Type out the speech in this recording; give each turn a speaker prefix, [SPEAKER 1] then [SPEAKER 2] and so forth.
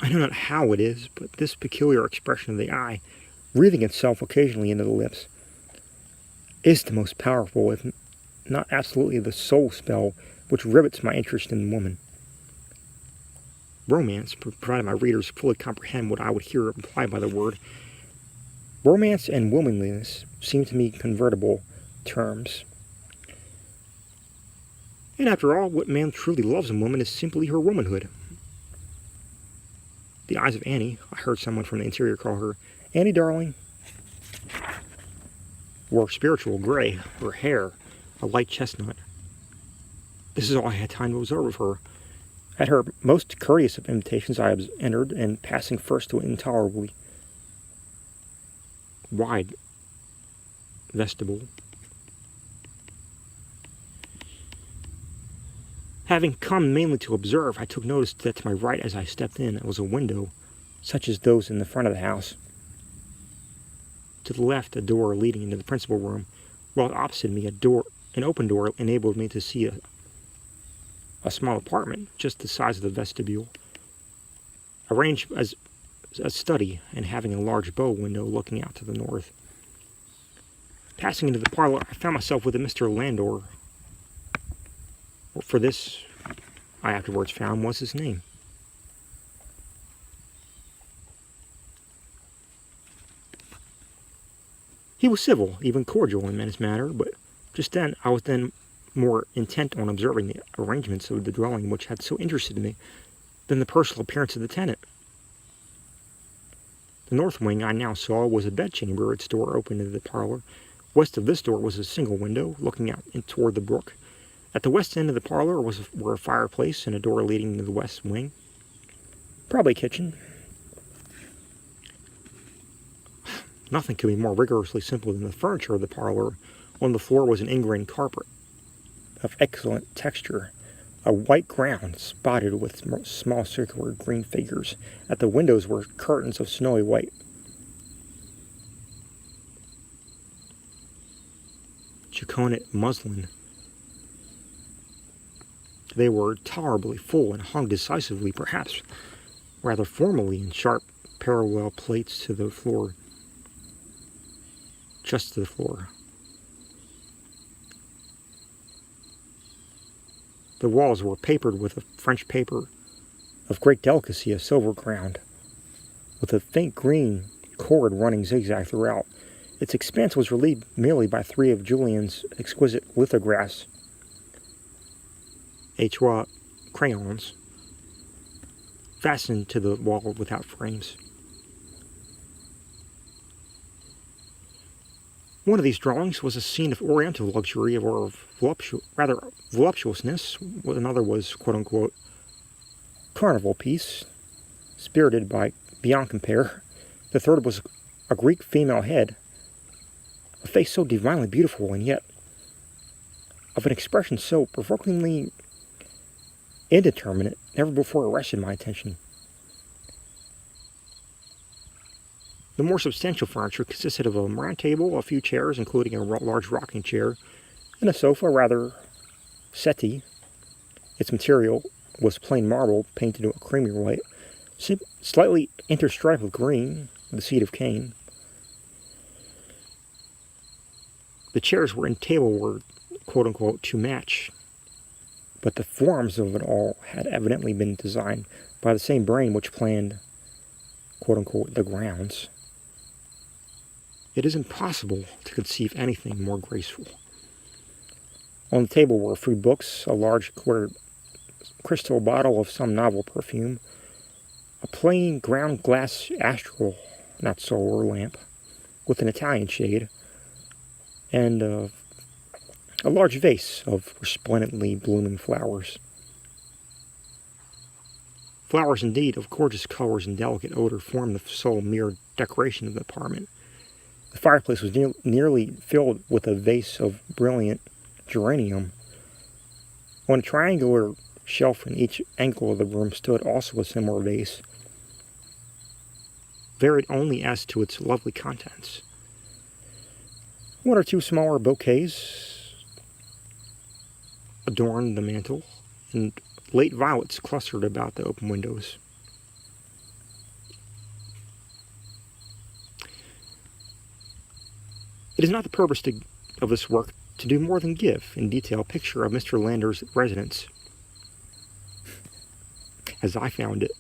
[SPEAKER 1] I know not how it is, but this peculiar expression of the eye, wreathing itself occasionally into the lips, is the most powerful, if not absolutely the sole spell which rivets my interest in woman. Romance, provided my readers fully comprehend what I would here imply by the word, romance and womanliness seem to me convertible terms. And after all, what man truly loves in woman is simply her womanhood. The eyes of Annie, I heard someone from the interior call her, Annie, darling, were spiritual gray, her hair a light chestnut. This is all I had time to observe of her. At her most courteous of invitations I entered, and passing first to an intolerably wide vestibule. Having come mainly to observe, I took notice that to my right as I stepped in was a window, such as those in the front of the house. To the left, a door leading into the principal room, while opposite me an open door enabled me to see a small apartment, just the size of the vestibule, arranged as a study and having a large bow window looking out to the north. Passing into the parlor, I found myself with a Mr. Landor. For this, I afterwards found, was his name. He was civil, even cordial in his manner, but just then I was more intent on observing the arrangements of the dwelling which had so interested me than the personal appearance of the tenant. The north wing I now saw was a bedchamber, its door opened into the parlor. West of this door was a single window looking out toward the brook. At the west end of the parlor were a fireplace and a door leading to the west wing. Probably a kitchen. Nothing could be more rigorously simple than the furniture of the parlor. On the floor was an ingrain carpet of excellent texture, a white ground spotted with small circular green figures. At the windows were curtains of snowy white. Jaconate muslin. They were tolerably full and hung decisively, perhaps rather formally, in sharp parallel plates to the floor, just to the floor. The walls were papered with a French paper of great delicacy, a silver ground, with a faint green cord running zigzag throughout. Its expanse was relieved merely by 3 of Julien's exquisite lithographs, H.W. crayons, fastened to the wall without frames. One of these drawings was a scene of oriental luxury or of voluptuousness. Another was, quote-unquote, carnival piece, spirited beyond compare. The third was a Greek female head, a face so divinely beautiful and yet of an expression so provokingly indeterminate, never before arrested my attention. The more substantial furniture consisted of a round table, a few chairs, including a large rocking chair, and a sofa, rather settee. Its material was plain marble, painted a creamy white, slightly interstriped with green, the seed of cane. The chairs and table were, quote-unquote, to match, but the forms of it all had evidently been designed by the same brain which planned, quote-unquote, the grounds. It is impossible to conceive anything more graceful. On the table were a few books, a large quarter crystal bottle of some novel perfume, a plain ground glass astral, not solar lamp, with an Italian shade, and a large vase of resplendently blooming flowers. Flowers, indeed, of gorgeous colors and delicate odor, formed the sole mere decoration of the apartment. The fireplace was nearly filled with a vase of brilliant geranium. On a triangular shelf in each angle of the room stood also a similar vase, varied only as to its lovely contents. 1 or 2 smaller bouquets adorned the mantel, and late violets clustered about the open windows. It is not the purpose of this work to do more than give, in detail, a picture of Mr. Landor's residence, as I found it.